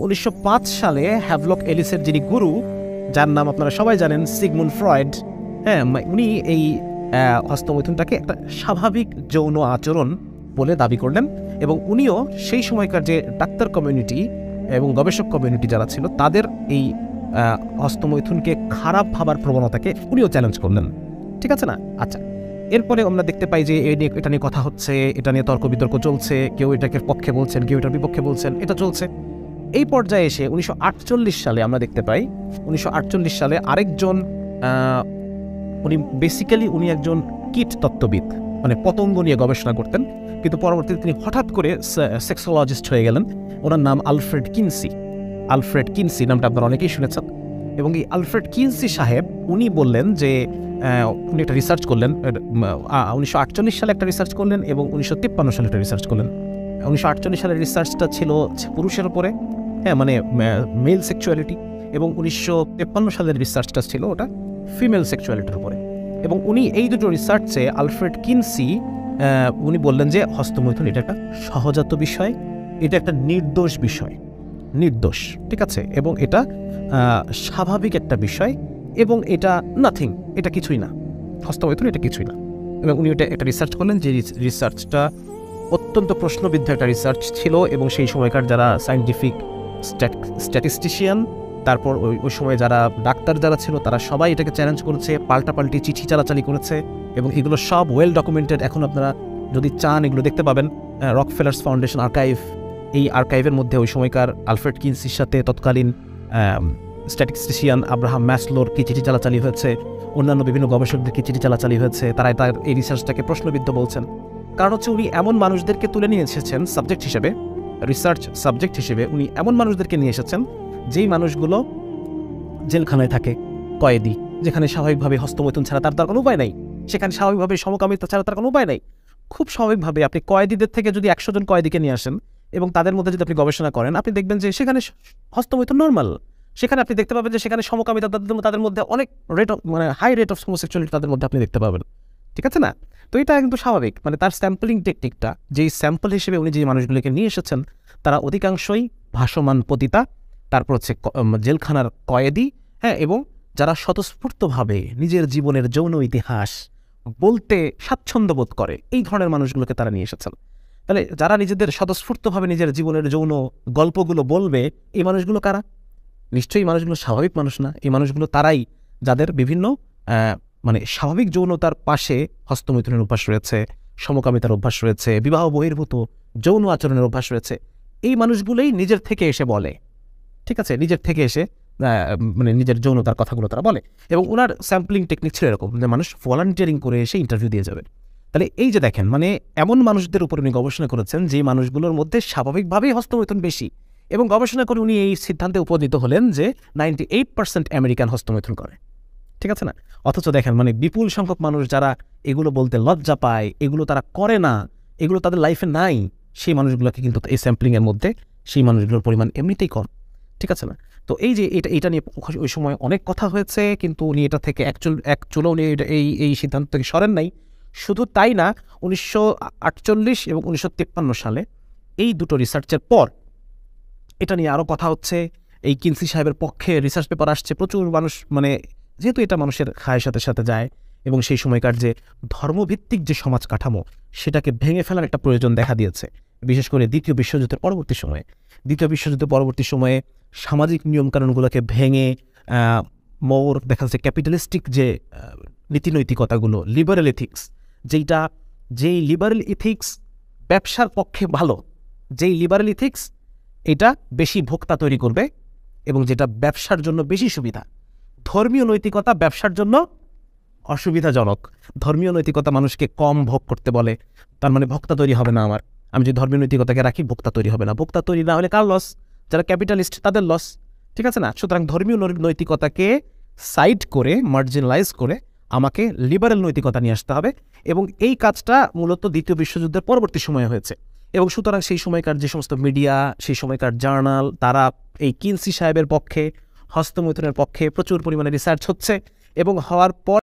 1905 সালে হ্যাভলক এলিসের যিনি গুরু, যার নাম আপনারা সবাই জানেন, সিগমুন্ড ফ্রয়েড, হ্যাঁ, উনি এই হস্তমৈথুনটাকে একটা স্বাভাবিক যৌন আচরণ বলে দাবি করলেন। এবং উনিও সেই সময়কার যে ডাক্তার কমিউনিটি এবং গবেষক কমিউনিটি যারা ছিল তাদের এই হস্তমৈথুনকে খারাপ ভাবার প্রবণতাকে উনিও চ্যালেঞ্জ করলেন। ঠিক আছে না? আচ্ছা, এরপরে আমরা দেখতে পাই যে এটা নিয়ে কথা হচ্ছে, এটা নিয়ে তর্ক বিতর্ক চলছে, কেউ এটাকে পক্ষে বলছেন, কেউ এটার বিপক্ষে বলছেন, এটা চলছে। এই পর্যায়ে এসে 1948 সালে আমরা দেখতে পাই, 1948 সালে আরেকজন, উনি একজন কীট তত্ত্ববিদ, মানে পতঙ্গ নিয়ে গবেষণা করতেন, কিন্তু পরবর্তীতে তিনি হঠাৎ করে সেক্সোলজিস্ট হয়ে গেলেন। ওনার নাম আলফ্রেড কিনসি নামটা আপনারা অনেকেই শুনেছেন। এবং এই আলফ্রেড কিনসি সাহেব উনি বললেন যে উনি একটা রিসার্চ করলেন, 1948 সালে একটা রিসার্চ করলেন এবং 1953 সালে একটা রিসার্চ করলেন। 1948 সালের রিসার্চটা ছিল পুরুষের উপরে, হ্যাঁ, মানে মেল সেক্সুয়ালিটি, এবং 1953 সালের রিসার্চটা ছিল ওটা ফিমেল সেক্সুয়ালিটির উপরে। এবং উনি এই দুটো রিসার্চে আলফ্রেড কিনসি উনি বললেন যে হস্তমৈথুন এটা একটা সহজাত বিষয়, এটা একটা নির্দোষ বিষয়, নির্দোষ, ঠিক আছে, এবং এটা স্বাভাবিক একটা বিষয়, এবং এটা নাথিং, এটা কিছুই না, হস্তমৈথুন এটা কিছুই না। এবং উনি এটা একটা রিসার্চ করলেন, যে রিসার্চটা অত্যন্ত প্রশ্নবিদ্ধ একটা রিসার্চ ছিল, এবং সেই সময়কার যারা সায়েন্টিফিক স্ট্যাটিস্টিশিয়ান, তারপর ওই সময় যারা ডাক্তার যারা ছিল তারা সবাই এটাকে চ্যালেঞ্জ করেছে, পাল্টাপাল্টি চিঠি চালাচালি করেছে, এবং এগুলো সব ওয়েল ডকুমেন্টেড। এখন আপনারা যদি চান এগুলো দেখতে পাবেন, রকফেলার্স ফাউন্ডেশন আর্কাইভ, এই আর্কাইভের মধ্যে ওই সময়কার আলফ্রেড কিনসির সাথে তৎকালীন স্ট্যাটিস্টিশিয়ান আব্রাহাম ম্যাসলোর কি চিঠি চালাচালি হয়েছে, অন্যান্য বিভিন্ন গবেষকদের কি চিঠি চালাচালি হয়েছে, তারা তার এই রিসার্চটাকে প্রশ্নবিদ্ধ বলছেন। কারণ হচ্ছে উনি এমন মানুষদেরকে তুলে নিয়ে এসেছেন সাবজেক্ট হিসেবে, রিসার্চ সাবজেক্ট হিসেবে উনি এমন মানুষদেরকে নিয়ে এসেছেন যেই মানুষগুলো জেলখানায় থাকে, কয়েদি, যেখানে স্বাভাবিকভাবে হস্তমৈথুন ছাড়া তার কোনো উপায় নাই, সেখানে স্বাভাবিকভাবে সমকামিতা ছাড়া তার কোনো উপায় নাই। খুব স্বাভাবিকভাবে আপনি কয়েদিদের থেকে যদি 100 জন কয়েদিকে নিয়ে আসেন এবং তাদের মধ্যে যদি আপনি গবেষণা করেন, আপনি দেখবেন যে সেখানে হস্তমৈথুন নর্মাল। সেখানে আপনি দেখতে পাবেন যে সেখানে সমকামিতা তাদের মধ্যে অনেক হাই রেট অফ হোমোসেক্সুয়ালিটি তাদের মধ্যে আপনি দেখতে পাবেন। ঠিক আছে না? তো এটা কিন্তু স্বাভাবিক, মানে তার স্যাম্পলিং টেকনিকটা, যেই স্যাম্পল হিসেবে উনি যে মানুষগুলোকে নিয়ে এসেছেন তারা অধিকাংশই ভাসমান পতিতা, তারপর হচ্ছে জেলখানার কয়েদি, হ্যাঁ, এবং যারা স্বতঃস্ফূর্তভাবে নিজের জীবনের যৌন ইতিহাস বলতে স্বাচ্ছন্দ্য বোধ করে, এই ধরনের মানুষগুলোকে তারা নিয়ে এসেছেন। তাহলে যারা নিজেদের স্বতঃস্ফূর্তভাবে নিজের জীবনের যৌন গল্পগুলো বলবে, এই মানুষগুলো কারা? নিশ্চয়ই মানুষগুলো স্বাভাবিক মানুষ না। এই মানুষগুলো তারাই যাদের বিভিন্ন স্বাভাবিক যৌনতার পাশে হস্তমৈথুনের অভ্যাস রয়েছে, সমকামিতার অভ্যাস রয়েছে, বিবাহ বহির্ভূত যৌন আচরণের অভ্যাস রয়েছে। এই মানুষগুলোই নিজের থেকে এসে বলে, ঠিক আছে, নিজের থেকে এসে নিজের যৌনতার কথাগুলো তারা বলে। এবং ওনার স্যাম্পলিং টেকনিক ছিল এরকম যে মানুষ ভলান্টিয়ারিং করে এসে ইন্টারভিউ দিয়ে যাবে। তাহলে এই যে দেখেন, এমন মানুষদের উপর উনি গবেষণা করেছেন যে মানুষগুলোর মধ্যে স্বাভাবিকভাবেই হস্তমৈথুন বেশি, এবং গবেষণা করে উনি এই সিদ্ধান্তে উপনীত হলেন যে 98% আমেরিকান হস্তমৈথুন করে। ঠিক আছে না? অথচ দেখেন, বিপুল সংখ্যক মানুষ যারা এগুলো বলতে লজ্জা পায়, এগুলো তারা করে না, এগুলো তাদের লাইফে নাই, সেই মানুষগুলোকে কিন্তু এই স্যাম্পলিংয়ের মধ্যে সেই মানুষগুলোর পরিমাণ এমনিতেই কম। ঠিক আছে না? তো এই যে এটা নিয়ে ওই সময় অনেক কথা হয়েছে, কিন্তু উনি এটা থেকে এক চুলো উনি এই সিদ্ধান্ত থেকে সরেন নাই। শুধু তাই না, 1948 এবং 1953 সালে এই দুটো রিসার্চের পর এটা নিয়ে আরও কথা হচ্ছে। এই কিনসি সাহেবের পক্ষে রিসার্চ পেপার আসছে, প্রচুর মানুষ, যেহেতু এটা মানুষের খায়ের সাথে সাথে যায়, এবং সেই সময়কার যে ধর্মভিত্তিক যে সমাজ কাঠামো সেটাকে ভেঙে ফেলার একটা প্রয়োজন দেখা দিয়েছে, বিশেষ করে দ্বিতীয় বিশ্বযুদ্ধের পরবর্তী সময়ে সামাজিক নিয়মকানুনগুলোকে ভেঙে দেখা যাচ্ছে ক্যাপিটালিস্টিক যে নীতিনৈতিকতাগুলো, লিবারেল এথিক্স, যেই লিবারেল ইথিক্স ব্যবসার পক্ষে ভালো, যেই লিবারেল ইথিক্স এটা বেশি ভোক্তা তৈরি করবে এবং যেটা ব্যবসার জন্য বেশি সুবিধা। ধর্মীয় নৈতিকতা ব্যবসার জন্য অসুবিধাজনক। ধর্মীয় নৈতিকতা মানুষকে কম ভোগ করতে বলে, তার ভোক্তা তৈরি হবে না। আমি যদি ধর্মীয় নৈতিকতাকে রাখি, ভোক্তা তৈরি হবে না। ভোক্তা তৈরি না হলে কার লস? যারা ক্যাপিটালিস্ট তাদের লস। ঠিক আছে না? সুতরাং ধর্মীয় নৈতিকতাকে সাইড করে, মার্জিনালাইজ করে আমাকে লিবারেল নৈতিকতা নিয়ে আসতে হবে, এবং এই কাজটা মূলত দ্বিতীয় বিশ্বযুদ্ধের পরবর্তী সময়ে হয়েছে। এবং সুতরাং সেই সময়কার যে সমস্ত মিডিয়া, সেই সময়কার জার্নাল, তারা এই কিনসি সাহেবের পক্ষে, হস্তমৈথুনের পক্ষে প্রচুর পরিমাণে রিসার্চ হচ্ছে, এবং হওয়ার পর